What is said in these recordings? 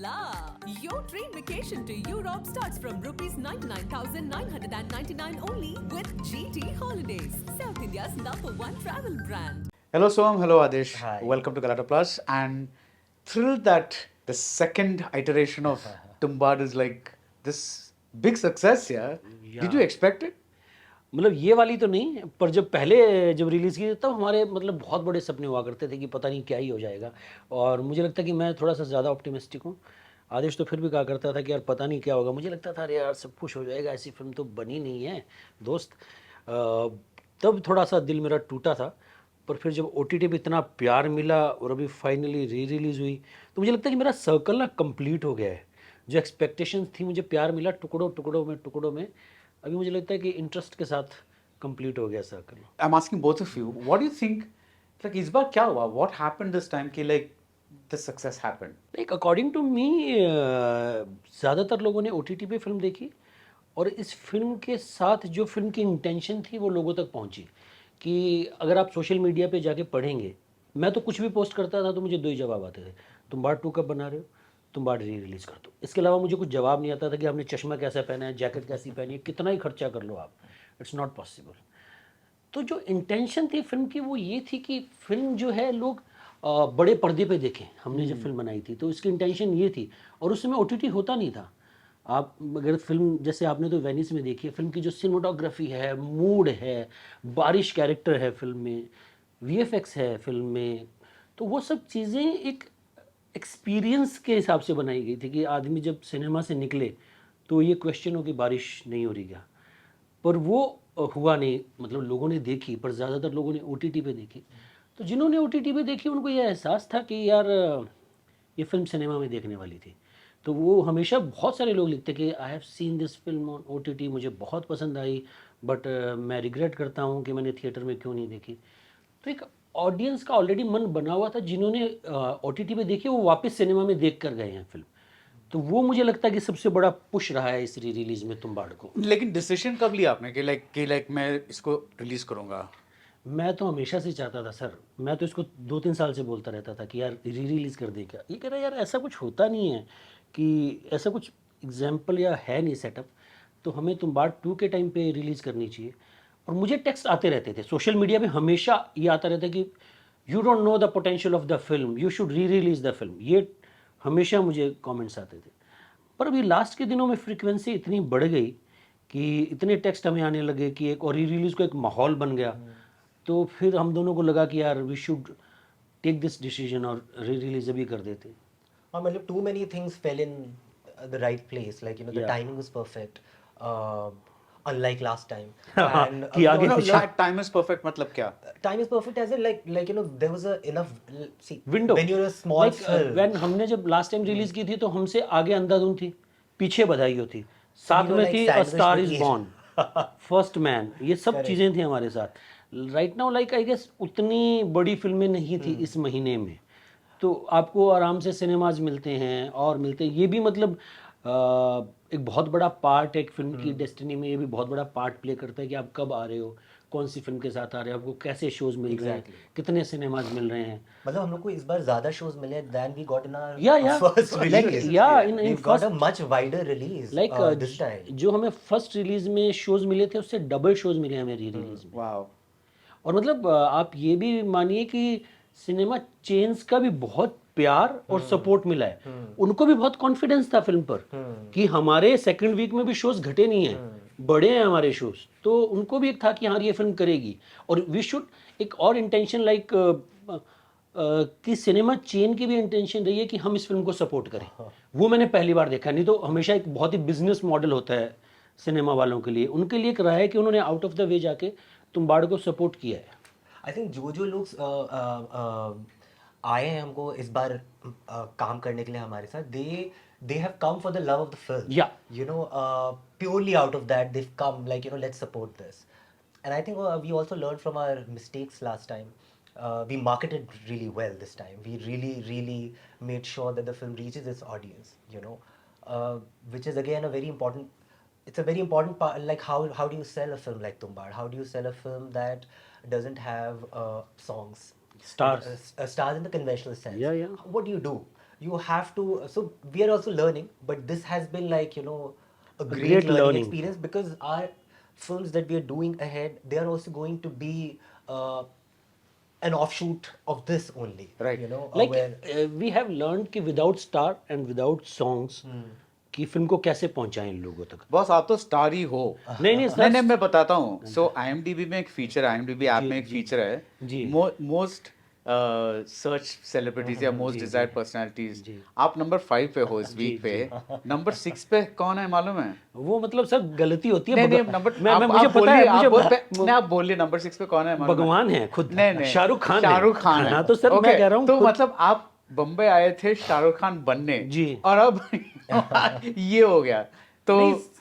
la! Your dream vacation to Europe starts from rupees 99,999 only with GT Holidays, South India's #1 travel brand. Hello Soham, hello Adish. Hi. Welcome to Galata Plus, and thrilled that the second iteration of Tumbad is like this big success. Yeah. Did you expect it? मतलब ये वाली तो नहीं, पर जब पहले जब release की तब हमारे मतलब बहुत बड़े सपने हुआ करते थे कि पता नहीं क्या ही हो जाएगा। और मुझे लगता है कि मैं थोड़ा सा ज़्यादा ऑप्टिमिस्टिक हूँ। आदेश तो फिर भी कहा करता था कि यार पता नहीं क्या होगा। मुझे लगता था अरे यार सब कुछ हो जाएगा, ऐसी फिल्म तो बनी नहीं है दोस्त। तब थोड़ा सा दिल मेरा टूटा था। पर फिर जब OTT पे इतना प्यार मिला और अभी फाइनली री रिलीज़ हुई, तो मुझे लगता है कि मेरा सर्कल ना कंप्लीट हो गया है। जो एक्सपेक्टेशंस थी, मुझे प्यार मिला टुकड़ों में। अभी मुझे लगता है कि इंटरेस्ट के साथ कंप्लीट हो गया circle. I'm asking both of you. What do you think? Like इस बार क्या हुआ? What happened this time? कि like this success happened? Like according to me ज़्यादातर लोगों ने OTT पे फिल्म देखी और इस फिल्म के साथ जो फिल्म की इंटेंशन थी वो लोगों तक पहुंची। कि अगर आप सोशल मीडिया पे जाके पढ़ेंगे, मैं तो कुछ भी पोस्ट करता था तो मुझे दो ही जवाब आते थे, तुम बाढ़ 2 कब बना रहे हो, तुम बाढ़ री रिलीज़ कर दो। इसके अलावा मुझे कुछ जवाब नहीं आता था कि आपने चश्मा कैसा पहना है, जैकेट कैसी पहनी है, कितना ही खर्चा कर लो आप, इट्स नॉट पॉसिबल। तो जो इंटेंशन थी फिल्म की वो ये थी कि फिल्म जो है लोग बड़े पर्दे पे देखें। हमने जब फिल्म बनाई थी तो इसकी इंटेंशन ये थी, और उस समय OTT होता नहीं था। आप अगर फिल्म जैसे आपने तो वेनिस में देखी है, फिल्म की जो सिनेमाटोग्राफी है, मूड है, बारिश कैरेक्टर है फिल्म में, VFX है फिल्म में, तो वो सब चीज़ें एक एक्सपीरियंस के हिसाब से बनाई गई थी कि आदमी जब सिनेमा से निकले तो ये क्वेश्चन हो कि बारिश नहीं हो रही क्या। पर वो हुआ नहीं। मतलब लोगों ने देखी, पर ज़्यादातर लोगों ने OTT पे देखी। तो जिन्होंने OTT पे देखी उनको ये एहसास था कि यार ये फिल्म सिनेमा में देखने वाली थी। तो वो हमेशा बहुत सारे लोग लिखते कि I have seen this film on OTT, मुझे बहुत पसंद आई, बट मैं रिग्रेट करता हूँ कि मैंने थिएटर में क्यों नहीं देखी। तो एक ऑडियंस का ऑलरेडी मन बना हुआ था, जिन्होंने OTT पे देखी वो वापस सिनेमा में देख कर गए हैं फिल्म। तो वो मुझे लगता है कि सबसे बड़ा पुश रहा है इस री रिलीज में तुम्बाड़ को। लेकिन डिसीजन कब लिया आपने कि like मैं इसको रिलीज करूंगा? मैं तो हमेशा से चाहता था सर। मैं तो इसको 2-3 साल से बोलता रहता था कि यार री रिलीज़ कर दे क्या। ये कह रहा यार ऐसा कुछ होता नहीं है, कि ऐसा कुछ एग्जाम्पल या है नहीं सेटअप, तो हमें तुम्बाड़ 2 के टाइम पे रिलीज़ करनी चाहिए। और मुझे टेक्स्ट आते रहते थे सोशल मीडिया पे, हमेशा ये आता रहता कि you don't know the potential of the film, you should री रिलीज़ द फिल्म। ये हमेशा मुझे कमेंट्स आते थे। पर अभी लास्ट के दिनों में फ्रीक्वेंसी इतनी बढ़ गई कि इतने टेक्स्ट हमें आने लगे कि एक और री रिलीज़ को एक माहौल बन गया। तो फिर हम दोनों को लगा कि यार we should take this decision और री रिलीज अभी कर देते। हाँ मतलब too many things fell in the right place, like you know the Yeah. timing was perfect, unlike last time. हाँ, And कि आगे No, पीछे time is perfect मतलब क्या? time is perfect as in like you know there was a enough see window. when you're a small film. When हमने जब last time release की थी तो हमसे आगे अंधाधुन थी, पीछे बधाइयो थी, साथ know, में like थी a sandwich star with is each. Born, first man, ये सब Correct. चीज़ें थी हमारे साथ। Right now like I guess उतनी बड़ी फिल्में नहीं थी इस महीने में, तो आपको आराम से सिनेमाज मिलते हैं और मिलते हैं। ये भी मतलब एक बहुत बड़ा पार्ट है एक फिल्म की डेस्टिनी में। ये भी बहुत बड़ा पार्ट प्ले करता है कि आप कब आ रहे हो, कौन सी फिल्म के साथ आ रहे हो, आपको कैसे शोज मिल रहे हैं, Exactly. कितने सिनेमाज मिल रहे हैं। मतलब हम लोग को इस बार ज्यादा shows मिले than we got in our Yeah. first Like, release. yeah, in We've got first, a much wider release like this time. जो हमें फर्स्ट रिलीज में शोज मिले थे उससे डबल शोज मिले हमें री रिलीज में। Wow. और मतलब आप ये भी मानिए कि सिनेमा चेन्स का भी बहुत प्यार और सपोर्ट मिला है। उनको भी बहुत कॉन्फिडेंस था फिल्म पर कि हमारे सेकंड वीक में भी शोज घटे नहीं हैं, बड़े हैं हमारे शोज। तो उनको भी एक था कि हाँ ये फिल्म करेगी। और वी शुड एक और इंटेंशन लाइक कि सिनेमा चेन की भी इंटेंशन रही है कि हम इस फिल्म को सपोर्ट करें। वो मैंने पहली बार देखा। नहीं तो हमेशा एक बहुत ही बिजनेस मॉडल होता है सिनेमा वालों के लिए। उनके लिए एक रहा है कि उन्होंने आउट ऑफ द वे जाके तुम्बाड़ को सपोर्ट किया है। आई थिंक जो लोग आए हैं हमको इस बार काम करने के लिए हमारे साथ, they have come for the love of the film. Yeah. You know, purely out of that they've come like you know let's support this. And I think we also learned from our mistakes last time. We marketed really well this time. We really made sure that the film reaches its audience. You know, which is again a very important. It's a very important part. Like how do you sell a film like Tumbad? How do you sell a film that doesn't have songs, Stars. stars in the conventional sense? Yeah. What do? you have to. So we are also learning, but this has been like, you know, a great great learning learning. experience, because our films that we are doing ahead, they are also going to be an offshoot of this only. Right. You know, Like where we have learned कि without star and without songs कि film को कैसे पहुंचाएं इन लोगों तक. Boss आप तो star ही हो. नहीं नहीं नहीं मैं बताता हूँ. सो IMDb में एक फीचर, IMDb ऐप में एक फीचर है, जी. मोस्ट सर्च सेलिब्रिटीज या मोस्ट डिजायर्ड पर्सनालिटीज. आप नंबर 5 पे हो इस वीक पे. नंबर 6 पे कौन है मालूम है? वो मतलब सर गलती होती है. नहीं नहीं नंबर मैं मुझे पता है. आप बोलिए नंबर 6 पे कौन है मालूम है? भगवान है खुद. नहीं शाहरुख खान. शाहरुख खान है. हाँ तो सर मैं कह रहा हूँ तो मतलब आप बम्बई आए थे शाहरुख खान बनने जी. और अब ये हो गया तो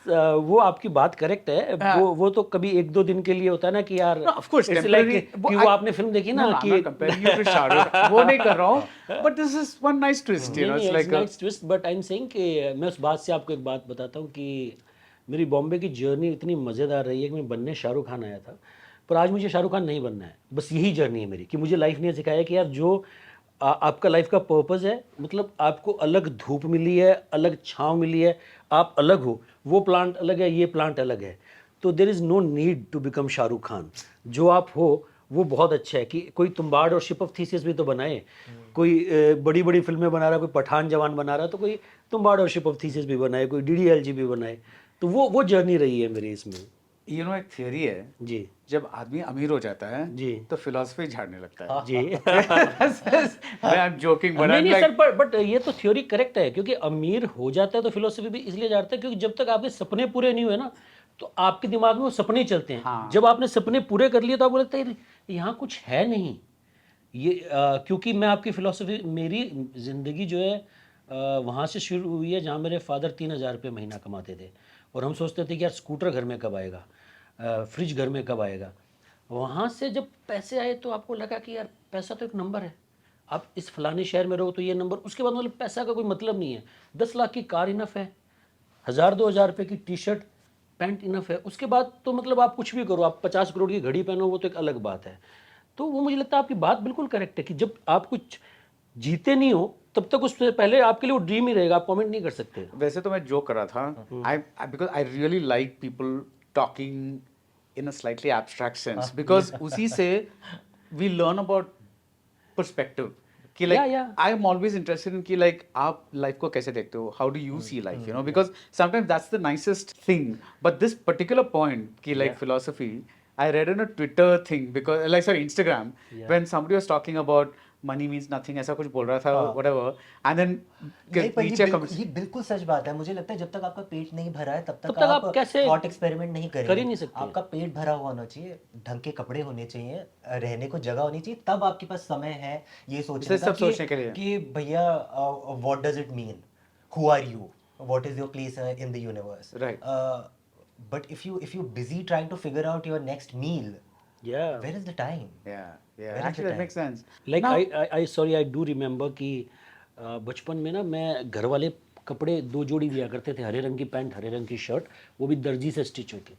वो आपकी बात करेक्ट है. वो तो कभी 1-2 दिन के लिए होता है ना कि यार ऑफ कोर्स it's like कि वो आपने फिल्म देखी ना कि कंपेयरिंग यू टू शाहरुख, वो नहीं कर रहा हूँ, but this is one nice twist, you know, it's like nice twist. But I am saying कि मैं उस बात से आपको एक बात बताता हूँ कि मेरी बॉम्बे की जर्नी इतनी मज़ेदार रही है कि मैं बनने शाहरुख खान आया था, पर आज मुझे शाहरुख खान नहीं बनना है. बस यही जर्नी है मेरी कि मुझे लाइफ ने सिखाया कि यार जो आपका लाइफ का पर्पस है, मतलब आपको अलग धूप मिली है, अलग छांव मिली है, आप अलग हो. वो प्लांट अलग है, ये प्लांट अलग है. तो there is no need to become Shahrukh Khan. जो आप हो वो बहुत अच्छा है कि कोई तुम्बाड़ और शिप ऑफ थीसिस भी तो बनाए. कोई बड़ी बड़ी फिल्में बना रहा है, कोई पठान जवान बना रहा है, तो कोई तुम्बाड़ और शिप ऑफ थीसिस भी बनाए, कोई DDLG भी बनाए. तो वो जर्नी रही है मेरी इसमें. यू नो एक थियरी है जी जब आदमी अमीर हो जाता है जी तो फिलॉसफी झाड़ने लगता है. जी. आई एम जोकिंग बट नहीं सर, बट ये तो थ्योरी करेक्ट है क्योंकि अमीर हो जाता है तो फिलोसफी भी इसलिए जाता है क्योंकि जब तक आपके सपने पूरे नहीं हुए ना तो आपके दिमाग में वो सपने ही चलते हैं. हाँ. जब आपने सपने पूरे कर लिए तो आपको लगता है यहाँ कुछ है नहीं ये. क्योंकि मैं आपकी फिलोसफी, मेरी ज़िंदगी जो है वहाँ से शुरू हुई है जहाँ मेरे फादर 3,000 रुपये महीना कमाते थे और हम सोचते थे कि यार स्कूटर घर में कब आएगा, फ्रिज घर में कब आएगा. वहाँ से जब पैसे आए तो आपको लगा कि यार पैसा तो एक नंबर है. आप इस फलाने शहर में रहो तो ये नंबर, उसके बाद मतलब पैसा का कोई मतलब नहीं है. 10 लाख की कार इनफ है, 1,000-2,000 रुपये की टी शर्ट पैंट इनफ है. उसके बाद तो मतलब आप कुछ भी करो, आप 50 करोड़ की घड़ी पहनो, वो तो एक अलग बात है. तो वो मुझे लगता है आपकी बात बिल्कुल करेक्ट है कि जब आप कुछ जीते नहीं हो तब तक उससे पहले आपके लिए वो ड्रीम ही रहेगा, आप कमेंट नहीं कर सकते. वैसे तो मैं जोक कर रहा था. I because I really like people talking in a slightly abstract sense because उसी से we learn about perspective कि like I'm always interested in कि like आप life को कैसे देखते हो, how do you see life, you know, because sometimes that's the nicest thing, but this particular point कि like philosophy I read in a Twitter thing because like sorry Instagram when somebody was talking about money means nothing ऐसा कुछ बोल रहा था whatever and then नीचे ये बिल्कुल सच बात है. मुझे लगता है जब तक आपका पेट नहीं भरा है तब तक आप कैसे थॉट एक्सपेरिमेंट नहीं करेंगे. कर ही नहीं सकते. आपका पेट भरा हुआ होना चाहिए, ढंग के कपड़े होने चाहिए, रहने को जगह होनी चाहिए, तब आपके पास समय है ये सोचने का कि भैया what does it mean, who are you, what is your place in the universe. Right. But if you're busy trying to figure out your next meal, where is the time? Yeah, actually that makes sense. Like I do remember कि बचपन में ना मैं घर वाले कपड़े 2 जोड़ी दिया करते थे, हरे रंग की पैंट, हरे रंग की शर्ट, वो भी दर्जी से स्टिच होके.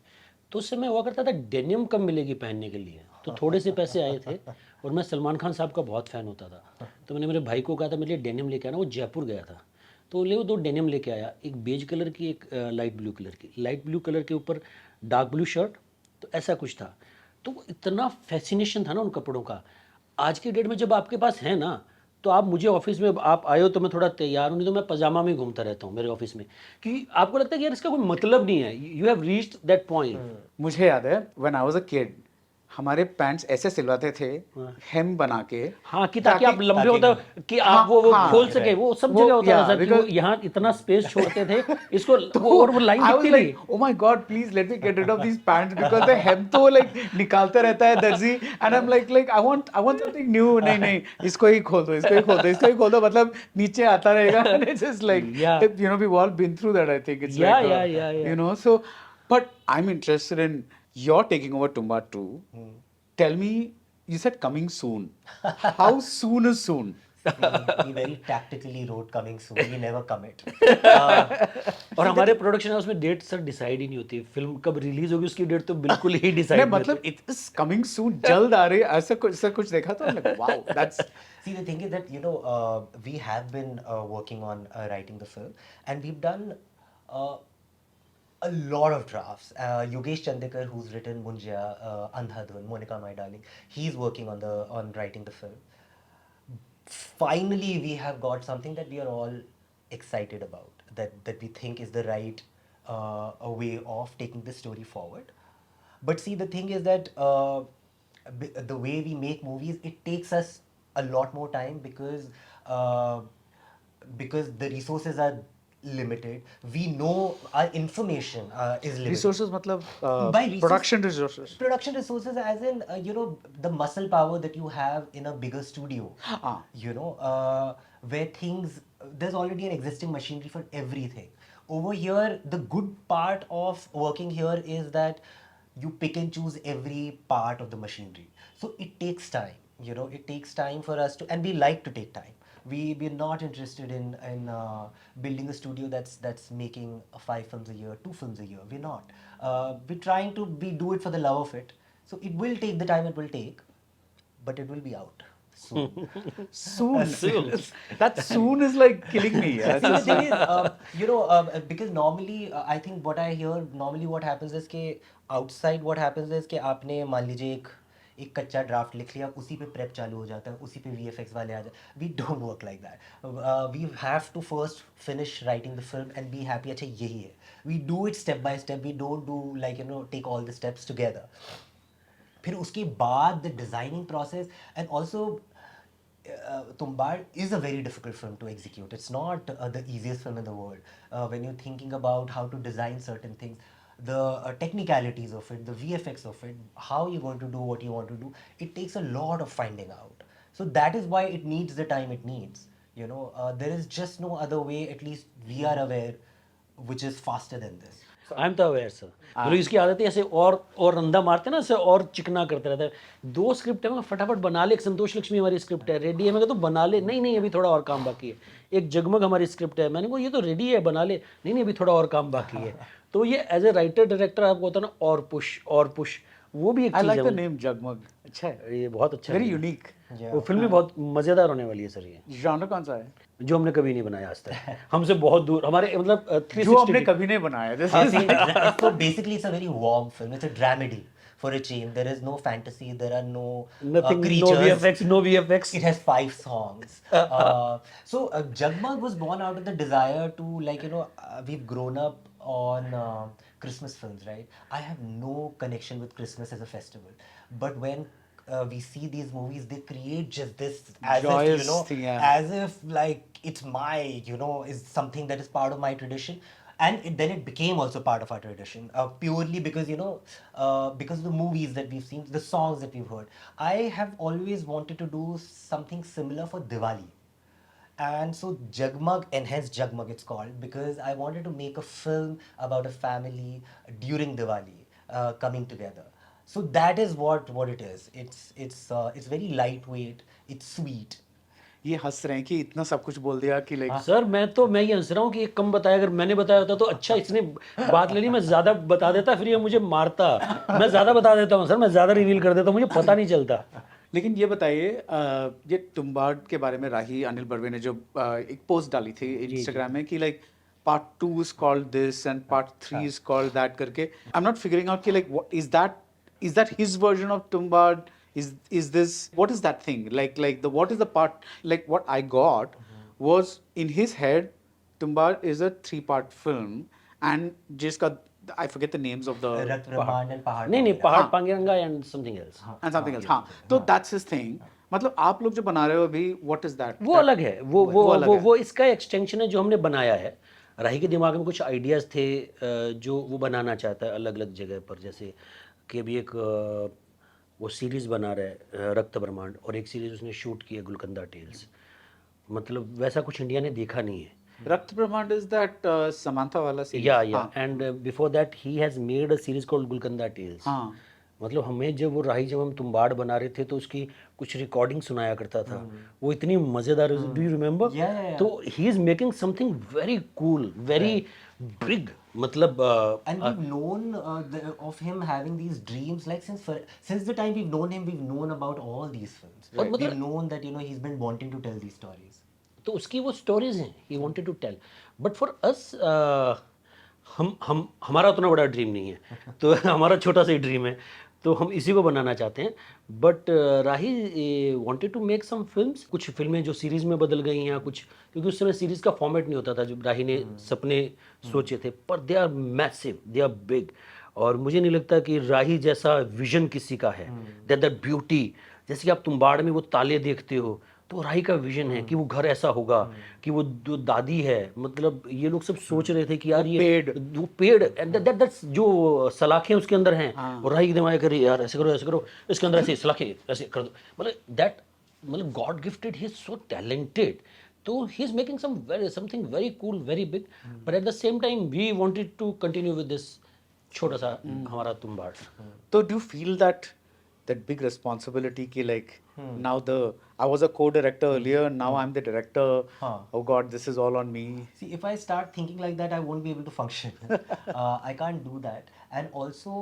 तो उस समय हुआ करता था डेनिम कब मिलेगी पहनने के लिए, तो थोड़े से पैसे आए थे और मैं सलमान खान साहब का बहुत फ़ैन होता था. तो मैंने मेरे भाई को कहा था मेरे लिए डेनिम लेके आना. वो जयपुर गया था तो ले वो 2 डेनिम लेके आया, एक बेज कलर की, एक लाइट ब्लू कलर की. लाइट ब्लू कलर के ऊपर डार्क ब्लू शर्ट, तो ऐसा कुछ था. तो इतना फैसिनेशन था ना उन कपड़ों का. आज की डेट में जब आपके पास है ना तो आप मुझे ऑफिस में आप आए हो तो मैं थोड़ा तैयार हूँ, नहीं तो मैं पजामा में घूमता रहता हूँ मेरे ऑफिस में क्योंकि आपको लगता है कि यार इसका कोई मतलब नहीं है. You have reached that point. मुझे याद है when I was a kid हमारे पैंट्स ऐसे सिलवाते थे हेम बना के. हाँ कि ताकि आप लंबे होते कि आप वो खोल सके. वो सब जगह होता है सर कि वो यहाँ इतना स्पेस छोड़ते थे इसको और वो लाइन दिखती थी. Oh my God please let me get rid of these pants because the hem तो लाइक निकालता रहता है दर्जी and I am like I want something new. नहीं इसको ही खोल दो, इसको ही खोल दो मतलब नीचे आता रहेगा. It's just like you know we all been through that. I think it's like you know. So but I am interested in you're taking over Tumba 2. Tell me, you said coming soon. How soon is soon? We very tactically wrote coming soon. We never commit. Uh, और हमारे production house में date sir decide ही नहीं होती, film कब release होगी उसकी date तो बिल्कुल ही डिसाइड नहीं नहीं मतलब इट्स कमिंग सून, जल्द आ रही है, ऐसा कुछ देखा तो wow that's See, the thing is that, we have been working on writing the film, and we've done uh, a lot of drafts. Yogesh Chandekar, who's written Munjya, Andhadhun, Monica My Darling, he's working on writing the film. Finally, we have got something that we are all excited about, that we think is the right a way of taking the story forward. But see, the thing is that the way we make movies, it takes us a lot more time because the resources are limited. We know our information is limited. Resources मतलब By resource- production resources. Production resources, as in, the muscle power that you have in a bigger studio. Ah. Where there's already an existing machinery for everything. Over here, the good part of working here is that you pick and choose every part of the machinery. So it takes time. It takes time for us to, and we like to take time. We're not interested in building a studio that's making 5 films a year, 2 films a year. We're not. We're trying to do it for the love of it. So it will take the time it will take, but it will be out soon. Soon. That soon is like killing me. Yeah. See, the thing is, because normally, I think what I hear, normally what happens is कि outside what happens is कि आपने मान लीजिए एक कच्चा draft लिख लिया, उसी पे प्रेप चालू हो जाता है, उसी पे VFX वाले आ जाते. We don't work like that. We have to first finish writing the film and be happy. अच्छा यही है. We do it step by step. We don't do take all the steps together. फिर उसके बाद the designing process, and also Tumbad is a very difficult film to execute. It's not the easiest film in the world. When you're thinking about how to design certain things, the technicalities of it, the VFX of it, how you're going to do what you want to do, it takes a lot of finding out. So that is why it needs the time it needs. There is just no other way, at least we are aware, which is faster than this. I am तो aware sir. मतलब इसकी आदत है ऐसे और रंधा मारते ना, ऐसे और चिकना करते रहता है. 2 स्क्रिप्ट है, मैं फटाफट बना ले. एक संतोष लक्ष्मी हमारी स्क्रिप्ट है, रेडी है, मैं कहता हूँ बना ले. नहीं अभी थोड़ा और काम बाकी है. एक जगमग हमारी स्क्रिप्ट है, मैंने कहा ये तो रेडी है, बना ले. नहीं अभी थोड़ा और काम बाकी है. तो ये एज ए राइटर डायरेक्टर आपको होता है ना, और पुश, वो भी एक I चीज़ like है. the name जगमग. अच्छा है. ये बहुत अच्छा Very है. unique. वो फिल्म भी बहुत मज़ेदार होने वाली है सर. ये Genre कौन सा है? जो हमने कभी नहीं बनाया आज तक, हमसे बहुत दूर. हमारे मतलब जो 360 हमने कभी नहीं बनाया. This I is think so basically it's a very warm film. It's a dramedy for a change. There is no fantasy. There are no nothing, creatures. no VFX. It has 5 songs. So Jagmag was born out of the desire to we've grown up on Christmas films, right? I have no connection with Christmas as a festival, but when we see these movies, they create just this as Joyous if thing, yeah. as if like it's my is something that is part of my tradition. And then it became also part of our tradition, purely because because of the movies that we've seen, the songs that we've heard. I have always wanted to do something similar for Diwali, and so Jagmag, Enhanced Jagmag it's called, because I wanted to make a film about a family during Diwali coming together. So that is what it is. It's very lightweight, it's sweet. ये हंस रहे हैं कि इतना सब कुछ बोल दिया कि लाइक सर मैं ये हंस रहा हूँ कि एक कम बताया. अगर मैंने बताया होता तो अच्छा, इसने बात ले ली, मैं ज़्यादा बता देता, फिर ये मुझे मारता. मैं ज़्यादा बता देता हूँ सर, मैं ज़्यादा रिवील कर देता हूँ, मुझे पता नहीं चलता. लेकिन ये बताइए, ये तुम्बाड के बारे में राही अनिल बर्वे ने जो एक पोस्ट डाली थी इंस्टाग्राम में कि like part 2 is called this and part 3 is called that करके. I am not figuring out कि like what is that his version of Tumbbad? Is this, what is that thing like what is the part, like what I got was in his head Tumbad is a 3-part film and jiska I forget the names of the Rakt Brahmand and Pahad. नहीं Pangiranga. Pahad Pangiranga and something else. and something else. हाँ, तो that's his thing. मतलब आप लोग जो बना रहे हो अभी, what is that? वो अलग है. वो अलग वो है. वो इसका एक्सटेंशन है जो हमने बनाया है. राही के दिमाग में कुछ आइडियाज़ थे जो वो बनाना चाहता है अलग अलग जगह पर. जैसे कि अभी एक वो सीरीज़ बना रहा है रक्त ब्रह्मांड, और एक सीरीज़ उसने शूट की है गुलकंदा टेल्स. मतलब वैसा कुछ इंडिया ने देखा नहीं है. रक्त ब्रह्मांड is that Samantha वाला series? या हाँ. And before that he has made a series called Gulkanda Tales. हाँ. मतलब हमें जब वो राही जब हम तुम्बाड़ बना रहे थे तो उसकी कुछ रिकॉर्डिंग सुनाया करता था, वो इतनी मज़ेदार, डू यू रिमेम्बर? Yeah. तो he is making something very cool, very big, मतलब And we've known of him having these dreams like since the time we've known him, we've known about all these films. और We've मतलब known that he's been wanting to tell these stories. तो उसकी वो stories हैं, he wanted to tell, but for us हम हमारा उतना बड़ा ड्रीम नहीं है, तो हमारा छोटा सा ही ड्रीम है, तो हम इसी को बनाना चाहते हैं। But Rahi wanted to make some films, कुछ फिल्में जो सीरीज़ में बदल गई हैं, कुछ क्योंकि उस समय सीरीज़ का फॉर्मेट नहीं होता था जो राही ने सपने सोचे थे, पर they are massive, they are big. और मुझे नहीं लगता कि राही जैसा विजन किसी का है, दैट ब्यूटी, जैसे कि आप तुम्बाड़ में वो ताले देखते हो, तो राही का विजन है कि वो घर ऐसा होगा, कि वो जो दादी है, मतलब ये लोग सब सोच रहे थे कि यार ये वो पेड़ एंड दैट्स जो सलाखें उसके अंदर हैं, और राही के दिमाग करे यार ऐसे करो, इसके अंदर ऐसे सलाखें ऐसे कर दो, मतलब दैट, मतलब God gifted, he is so talented, तो he is making something very cool, very big, but at the same time we wanted to continue with this छोटा सा हमारा Tumbbad. So do you feel that big responsibility ki like now I was a co-director earlier, now I'm the director. Oh God, this is all on me. See, if I start thinking like that, I won't be able to function. I can't do that. And also,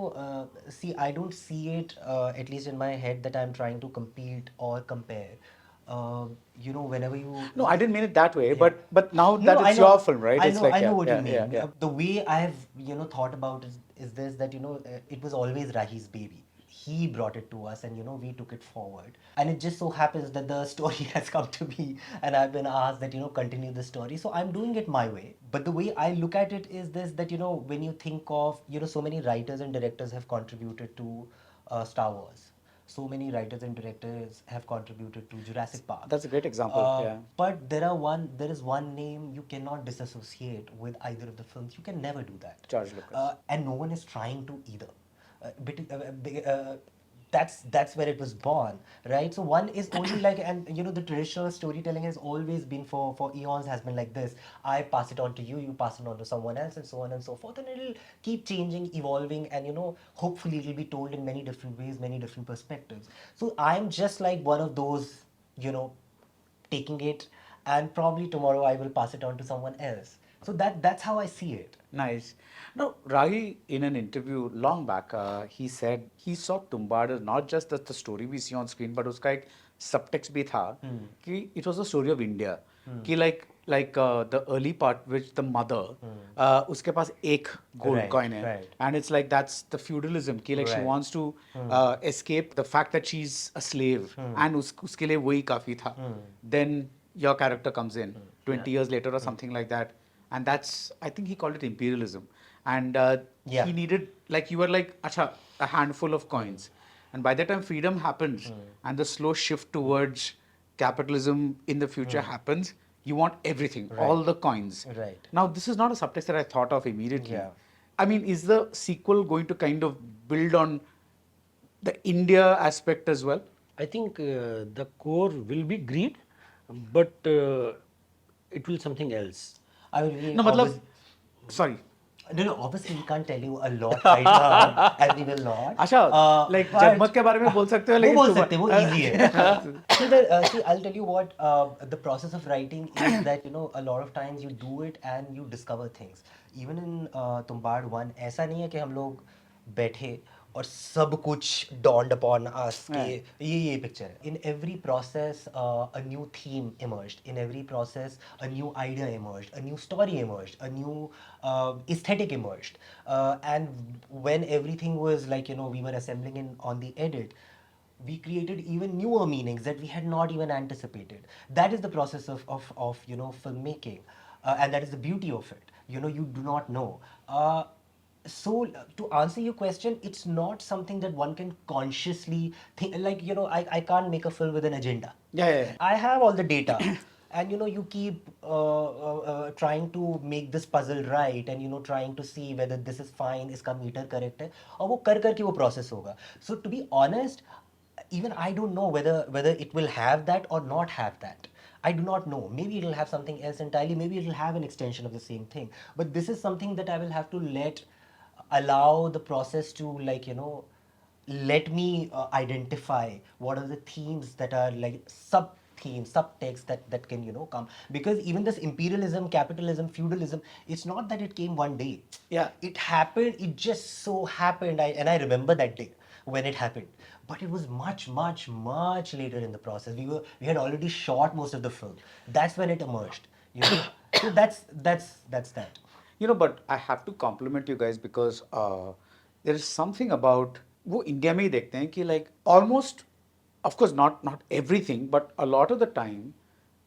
see, I don't see it, at least in my head, that I'm trying to compete or compare. Whenever you... No, I didn't mean it that way, but now No, that no, I it's know, your film, right? I It's know, like I know yeah, what yeah, you mean. yeah, yeah. The way I have, thought about it is this, that, it was always Rahi's baby. He brought it to us and, we took it forward. And it just so happens that the story has come to me and I've been asked that, continue the story. So I'm doing it my way. But the way I look at it is this, that, when you think of, so many writers and directors have contributed to Star Wars. So many writers and directors have contributed to Jurassic Park. That's a great example. Yeah. But there is one name you cannot disassociate with either of the films. You can never do that. George Lucas. And no one is trying to either. That's where it was born, right? So one is only like, and the traditional storytelling has always been for eons has been like this. I pass it on to you, you pass it on to someone else, and so on and so forth, and it'll keep changing, evolving, and hopefully it'll be told in many different ways, many different perspectives. So I'm just like one of those, taking it, and probably tomorrow I will pass it on to someone else. So that's how I see it. Nice. Now, Rahi, in an interview long back, he said he saw Tumbad as not just the story we see on screen, but uska ek subtext bhi tha कि it was a story of India. कि like the early part, which the mother, उसके पास एक gold Right, coin है, right. and it's like that's the feudalism. कि like she Right. wants to escape the fact that she's a slave, and उसके लिए वही काफी था. Then your character comes in 20 years later or something like that. And that's, I think he called it imperialism. And Yeah. he needed, like you were like, acha, a handful of coins. And by the time freedom happens and the slow shift towards capitalism in the future happens, you want everything, all the coins. Right. Now, this is not a subtext that I thought of immediately. Yeah. I mean, is the sequel going to kind of build on the India aspect as well? I think the core will be greed, but it will something else. I mean, No, matlab, sorry. No, obviously we can't tell you a lot right now, and we will not. अच्छा, like but- जगमग के बारे में बोल सकते हो, वो लेकिन बोल तुम- सकते हैं, वो easy है. See, I'll tell you what, the process of writing is that, a lot of times you do it and you discover things. Even in Tumbad 1, ऐसा नहीं है कि हम लोग बैठे और सब कुछ dawned upon us कि ये पिक्चर है. In every process, a new theme emerged. In every process, a new idea emerged. A new story emerged. A new aesthetic emerged. And when everything was like, we were assembling on the edit, we created even newer meanings that we had not even anticipated. That is the process of filmmaking, and that is the beauty of it. You do not know. So to answer your question, it's not something that one can consciously think. Like, I can't make a film with an agenda. Yeah. I have all the data. And you keep trying to make this puzzle right, and trying to see whether this is fine, iska meter correct hai, aur wo kar ke wo process hoga. So to be honest, even I don't know whether it will have that or not have that. I do not know. Maybe it'll have something else entirely. Maybe it'll have an extension of the same thing. But this is something that I will have to allow the process to let me identify what are the themes that are like sub themes, subtext that can come, because even this imperialism, capitalism, feudalism, it's not that it came one day. Yeah. It happened, it just so happened. I remember that day when it happened, but it was much later in the process. We had already shot most of the film. That's when it emerged, so that's that. But I have to compliment you guys because there is something about वो India में ही देखते हैं कि like almost, of course not everything, but a lot of the time,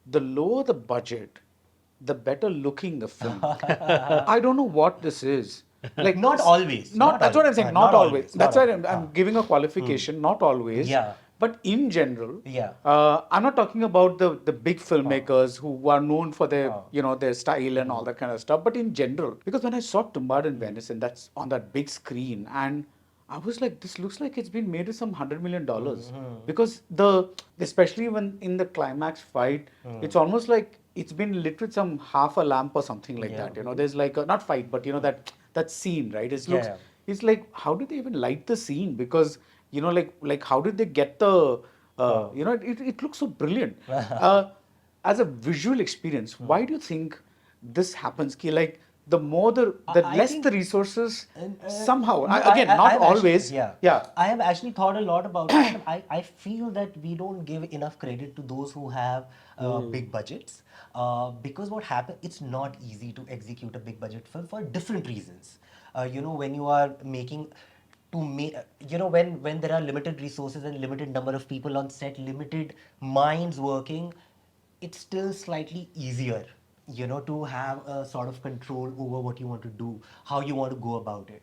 the lower the budget, the better looking the film. I don't know what this is. Like Not always. Not that's what I'm saying. Not always. That's why always. I'm giving a qualification. Not always. Yeah. But in general, Yeah. I'm not talking about the big filmmakers who are known for their their style and all that kind of stuff. But in general, because when I saw Tumbad in Venice and that's on that big screen, and I was like, this looks like it's been made with some $100 million. Because especially when in the climax fight, it's almost like it's been lit with some half a lamp or something like that. There's like not fight, but that scene, right? It looks. Yeah. It's like, how did they even light the scene? Because like how did they get the it looks so brilliant. As a visual experience, why do you think this happens? Ki, like the more the I less think- the resources, somehow No, again I not have actually- always. Yeah. I have actually thought a lot about it. But I feel that we don't give enough credit to those who have big budgets. Because what happens, it's not easy to execute a big budget film for different reasons. When you are making to make, when there are limited resources and limited number of people on set, limited minds working, it's still slightly easier, to have a sort of control over what you want to do, how you want to go about it.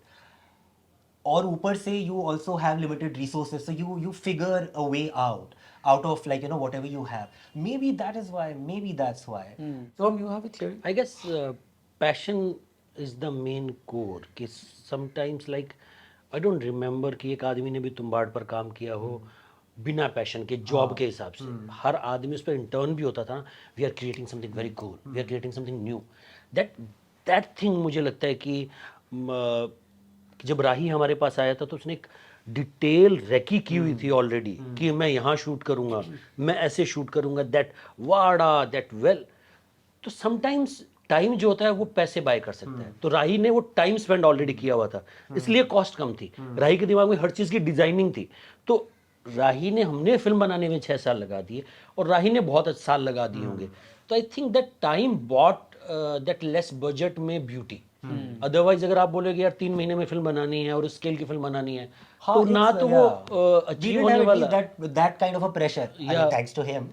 Or ऊपर से you also have limited resources, so you figure a way out of like whatever you have. Maybe that is why, maybe that's why. So you have a theory? I guess passion is the main core. कि sometimes like I don't remember कि एक आदमी ने भी तुम्बाड़ पर काम किया हो बिना पैशन के जॉब के हिसाब से. हर आदमी उस पर इंटर्न भी होता था. We are creating something very cool, we are creating something new. That thing मुझे लगता है कि जब राही हमारे पास आया था तो उसने एक डिटेल रेकी की हुई थी ऑलरेडी कि मैं यहाँ शूट करूँगा, मैं ऐसे शूट करूँगा, दैट वाड़ा दैट वेल. तो समटाइम्स टाइम जो होता है वो पैसे बाय कर सकता है. तो राही ने वो टाइम स्पेंड ऑलरेडी किया हुआ था, इसलिए कॉस्ट कम थी. राही के दिमाग में हर चीज़ की डिजाइनिंग थी. तो राही ने, हमने फिल्म बनाने में 6 साल लगा दिए और राही ने बहुत साल लगा दिए होंगे. तो I think that time bought that less budget में ब्यूटी. अदरवाइज अगर आप बोलोगे यार 3 महीने में फिल्म बनानी है और स्केल की फिल्म बनानी है, तो ना तो वो We अचीव didn't होने have वाला. that kind of a pressure. I mean, Yeah. thanks to him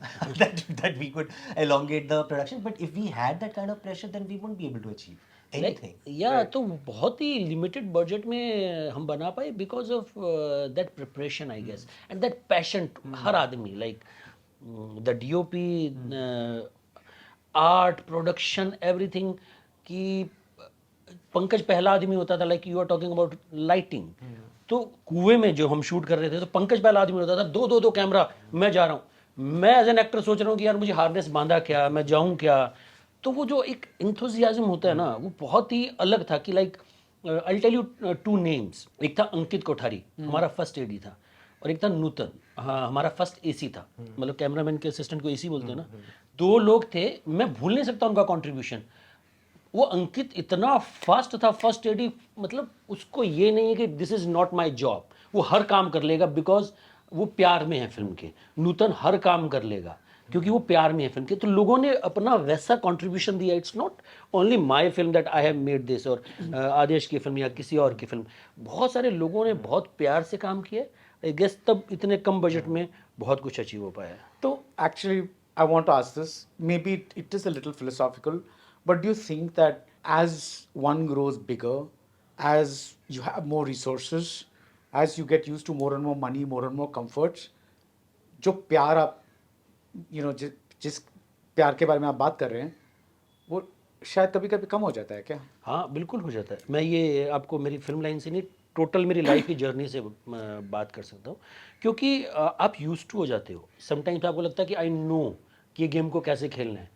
that we could elongate the production. But if we had that kind of pressure, then we wouldn't be able to achieve anything. या तो बहुत ही limited budget में हम बना पाए because of that preparation I guess and that passion. हर आदमी like the DOP, art, production, everything. कि पंकज पहला आदमी होता था, like you are talking about lighting. तो कुएं में जो हम शूट कर रहे थे तो पंकज पहला आदमी होता था, दो कैमरा, मैं जा रहा हूँ. मैं एज एन एक्टर सोच रहा हूँ कि यार मुझे हार्नेस बांधा क्या, मैं जाऊँ क्या. तो वो जो एक इंथुजियाज्म होता है ना, वो बहुत ही अलग था. कि like I tell you 2 names. एक था अंकित कोठारी, हमारा फर्स्ट एडी था, और एक था नूतन, हाँ हमारा फर्स्ट एसी था. मतलब कैमरामैन के असिस्टेंट को एसी बोलते हैं ना. 2 लोग थे, मैं भूल नहीं सकता उनका कॉन्ट्रीब्यूशन. वो अंकित इतना फास्ट था फर्स्ट एडी, मतलब उसको ये नहीं है कि this is not my job. वो हर काम कर लेगा बिकॉज वो प्यार में है फिल्म के. नूतन हर काम कर लेगा क्योंकि वो प्यार में है फिल्म के. तो लोगों ने अपना वैसा कंट्रीब्यूशन दिया. It's not only my film that I have made this, और आदेश की फिल्म या किसी और की फिल्म. बहुत सारे लोगों ने बहुत प्यार से काम किया. आई गेस तब इतने कम बजट में बहुत कुछ अचीव हो पाया है. So actually, I want to ask this. Maybe it is a little philosophical, but do you think that as one grows bigger, as you have more resources, as you get used to more and more money, more and more comforts, जो प्यार आप जिस प्यार के बारे में आप बात कर रहे हैं, वो शायद कभी कभी कम हो जाता है क्या? हाँ बिल्कुल हो जाता है. मैं ये आपको मेरी फिल्म लाइन से नहीं, टोटल मेरी लाइफ की जर्नी से बात कर सकता हूँ. क्योंकि आप यूज टू हो जाते हो. समटाइम्स आपको लगता है कि आई नो कि ये गेम को कैसे खेलना है.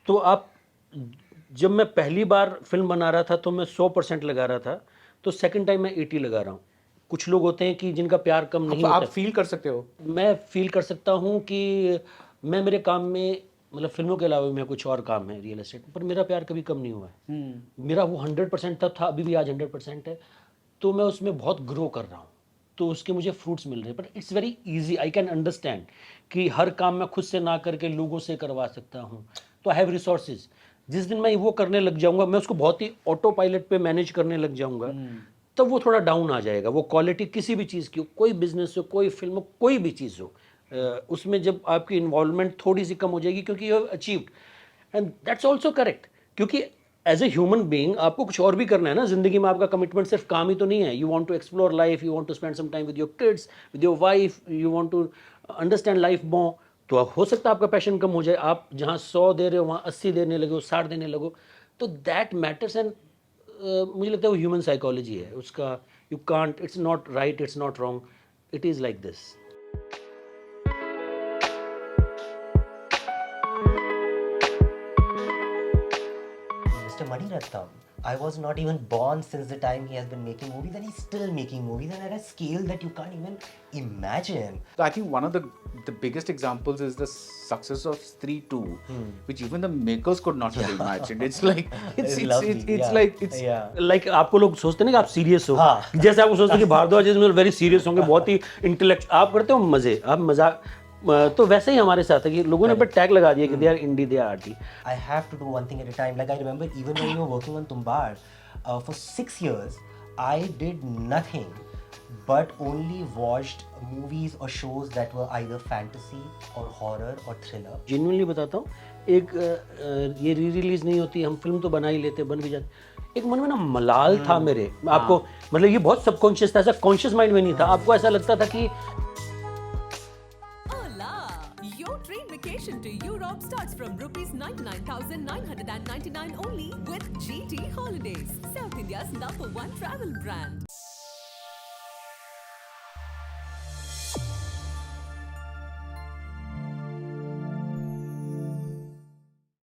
तो आप, जब मैं पहली बार फिल्म बना रहा था तो मैं 100% लगा रहा था, तो सेकंड टाइम मैं 80 लगा रहा हूँ. कुछ लोग होते हैं कि जिनका प्यार कम नहीं आप होता। फील कर सकते हो? मैं फील कर सकता हूँ कि मैं मेरे काम में, मतलब फिल्मों के अलावा भी मैं कुछ और काम है रियल एस्टेट, पर मेरा प्यार कभी कम नहीं हुआ है। मेरा वो 100% तब था, अभी भी आज 100% है। तो मैं उसमें बहुत ग्रो कर रहा हूँ, तो उसके मुझे फ्रूट्स मिल रहे हैं। But it's very easy, I can understand कि हर काम मैं खुद से ना करके लोगों से करवा सकता हूँ। तो आई हैव रिसोर्सेज। जिस दिन मैं वो करने लग जाऊँगा, मैं उसको बहुत ही ऑटो पायलट पे मैनेज करने लग जाऊँगा, तब वो थोड़ा डाउन आ जाएगा। वो क्वालिटी किसी भी चीज़ की हो, कोई बिजनेस हो, कोई फिल्म हो, कोई भी चीज़ हो, उसमें जब आपकी इन्वॉल्वमेंट थोड़ी सी कम हो जाएगी, क्योंकि you have achieved, and that's also correct. क्योंकि एज ए ह्यूमन बीइंग आपको कुछ और भी करना है ना ज़िंदगी में। आपका कमिटमेंट सिर्फ काम ही तो नहीं है। You want to explore life, you want to spend some time with your kids, with your wife, you want to understand life more. तो हो सकता है आपका पैशन कम हो जाए, आप जहाँ 100 दे रहे हो वहाँ 80 देने लगे हो, 60 देने लगो, तो दैट मैटर्स। एंड मुझे लगता है वो ह्यूमन साइकोलॉजी है उसका। You can't, it's not right, it's not wrong, it is like this. Mr. Mani Ratnam, I was not even born since the time he has been making movies, and he's still making movies, and at a scale that you can't even imagine. So I think one of the biggest examples is the success of Stree 2, which even the makers could not have imagined. It's like it's lovely, it's yeah. like it's Yeah. Like आपको लोग सोचते हैं ना कि आप serious हो, हाँ। जैसे आपको सोचते हैं कि भारद्वाज इसमें वेरी सीरियस होंगे, बहुत ही इंटेलेक्ट, आप करते हो मजे, आप मजाक। तो वैसे ही हमारे साथ है कि लोगों ने पर टैग लगा दिया कि they are indie, they are arty. I have to do one thing at a time. Like I remember even when we were working on Tumbar, for 6 years, I did nothing but only watched movies or shows that were either fantasy or horror or thriller. Genuinely बताता हूँ, एक ये re release नहीं होती, हम film तो बना ही लेते, बन भी जाते, एक मन में ना मलाल था मेरे। आपको मतलब ये बहुत सबकॉन्शियस था, ऐसा कॉन्शियस माइंड में नहीं था। आपको ऐसा लगता था कि Your train vacation to Europe starts from rupees 99,999 only with GT Holidays, South India's #1 travel brand.